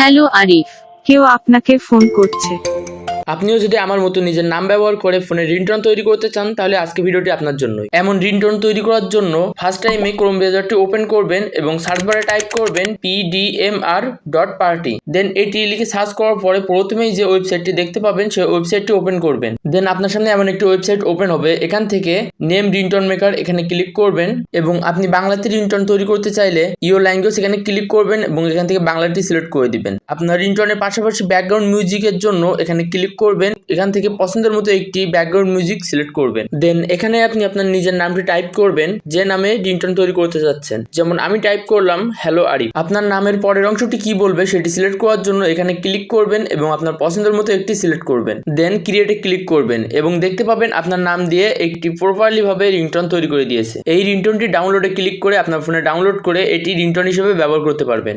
Hello Arif. কেউ আপনাকে phone করছে। আপনিও যদি আমার মতো নিজের নাম ব্যবহার করে ফোনে রিংটোন তৈরি করতে চান তাহলে আজকে ভিডিওটি আপনার জন্যই। এমন রিংটোন তৈরি করার জন্য ফার্স্ট টাইমে ক্রোম ব্রাউজারটি ওপেন করবেন এবং সার্চ বারে টাইপ করবেন pdmr.party। দেন এটি লিখে সার্চ করার পরে প্রথমেই যে ওয়েবসাইটটি দেখতে পাবেন সেই ওয়েবসাইটটি ওপেন করবেন। দেন আপনার সামনে এমন একটি ওয়েবসাইট ওপেন হবে। এখান থেকে নেম রিংটোন মেকার এখানে ক্লিক করবেন এবং আপনি বাংলাতে রিংটোন তৈরি করতে চাইলে ইওর ল্যাঙ্গুয়েজ এখানে ক্লিক করবেন এবং এখান থেকে বাংলাটি সিলেক্ট করে দিবেন। আপনার রিংটোনের পাশাপাশি ব্যাকগ্রাউন্ড মিউজিকের জন্য এখানে ক্লিক করবেন। এখান থেকে পছন্দের মতো একটি ব্যাকগ্রাউন্ড মিউজিক সিলেক্ট করবেন। দেন এখানে আপনি আপনার নিজের নামটি টাইপ করবেন যে নামে রিংটোন তৈরি করতে যাচ্ছেন। যেমন আমি টাইপ করলাম হ্যালো আরিফ। আপনার নামের পরের অংশটি কি বলবে সেটি সিলেক্ট করার জন্য এখানে ক্লিক করবেন এবং আপনার পছন্দের মতো একটি সিলেক্ট করবেন। দেন ক্রিয়েটে ক্লিক করবেন এবং দেখতে পাবেন আপনার নাম দিয়ে একটি প্রপারলি ভাবে রিংটোন তৈরি করে দিয়েছে। এই রিংটোনটি ডাউনলোডে ক্লিক করে আপনার ফোনে ডাউনলোড করে এটি রিংটোন হিসেবে ব্যবহার করতে পারবেন।